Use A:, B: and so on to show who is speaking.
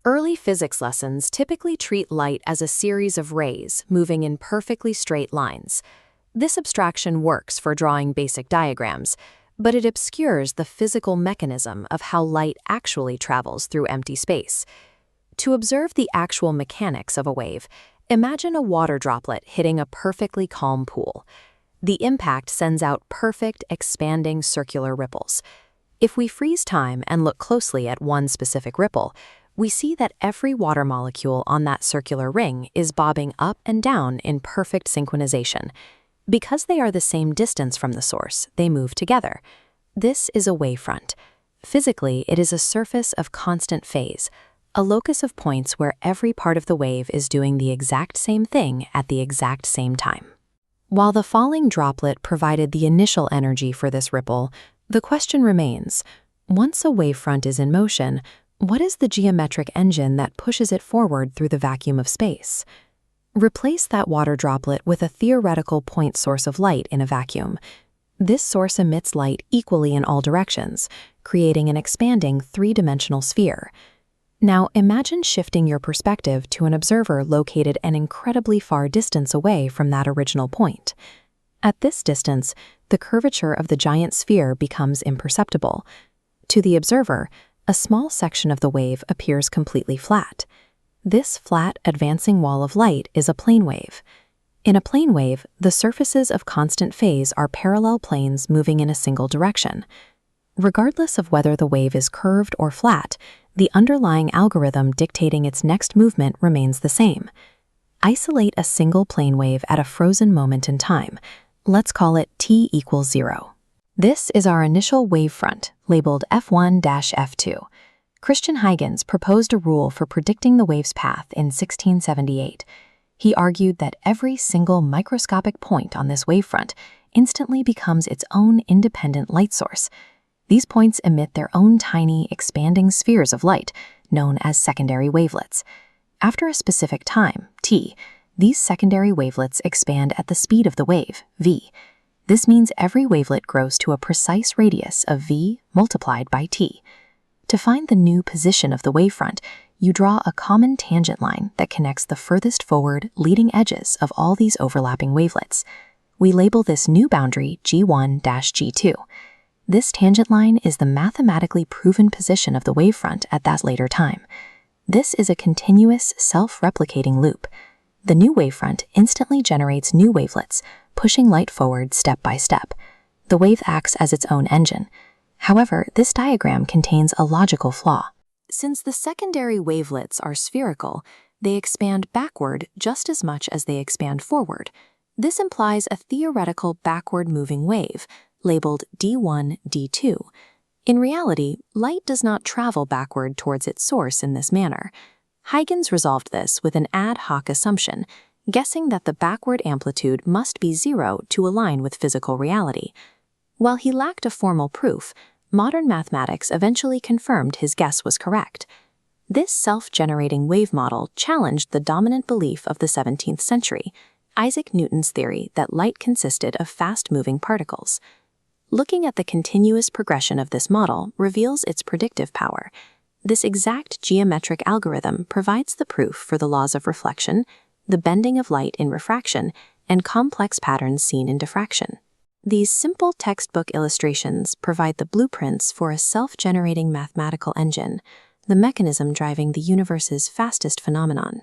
A: Early physics lessons typically treat light as a series of rays moving in perfectly straight lines. This abstraction works for drawing basic diagrams, but it obscures the physical mechanism of how light actually travels through empty space. To observe the actual mechanics of a wave, imagine a water droplet hitting a perfectly calm pool. The impact sends out perfect, expanding circular ripples. If we freeze time and look closely at one specific ripple, we see that every water molecule on that circular ring is bobbing up and down in perfect synchronization. Because they are the same distance from the source, they move together. This is a wavefront. Physically, it is a surface of constant phase, a locus of points where every part of the wave is doing the exact same thing at the exact same time. While the falling droplet provided the initial energy for this ripple, the question remains, once a wavefront is in motion, what is the geometric engine that pushes it forward through the vacuum of space? Replace that water droplet with a theoretical point source of light in a vacuum. This source emits light equally in all directions, creating an expanding three-dimensional sphere. Now imagine shifting your perspective to an observer located an incredibly far distance away from that original point. At this distance, the curvature of the giant sphere becomes imperceptible. To the observer, a small section of the wave appears completely flat. This flat, advancing wall of light is a plane wave. In a plane wave, the surfaces of constant phase are parallel planes moving in a single direction. Regardless of whether the wave is curved or flat, the underlying algorithm dictating its next movement remains the same. Isolate a single plane wave at a frozen moment in time. Let's call it t equals 0. This is our initial wavefront, labeled F1-F2. Christian Huygens proposed a rule for predicting the wave's path in 1678. He argued that every single microscopic point on this wavefront instantly becomes its own independent light source. These points emit their own tiny, expanding spheres of light, known as secondary wavelets. After a specific time, t, these secondary wavelets expand at the speed of the wave, v. This means every wavelet grows to a precise radius of v multiplied by t. To find the new position of the wavefront, you draw a common tangent line that connects the furthest forward leading edges of all these overlapping wavelets. We label this new boundary G1-G2. This tangent line is the mathematically proven position of the wavefront at that later time. This is a continuous, self-replicating loop. The new wavefront instantly generates new wavelets, pushing light forward step by step. The wave acts as its own engine. However, this diagram contains a logical flaw. Since the secondary wavelets are spherical, they expand backward just as much as they expand forward. This implies a theoretical backward-moving wave, labeled D1, D2. In reality, light does not travel backward towards its source in this manner. Huygens resolved this with an ad hoc assumption, guessing that the backward amplitude must be 0 to align with physical reality. While he lacked a formal proof, modern mathematics eventually confirmed his guess was correct. This self-generating wave model challenged the dominant belief of the 17th century, Isaac Newton's theory that light consisted of fast-moving particles. Looking at the continuous progression of this model reveals its predictive power. This exact geometric algorithm provides the proof for the laws of reflection, the bending of light in refraction, and complex patterns seen in diffraction. These simple textbook illustrations provide the blueprints for a self-generating mathematical engine, the mechanism driving the universe's fastest phenomenon.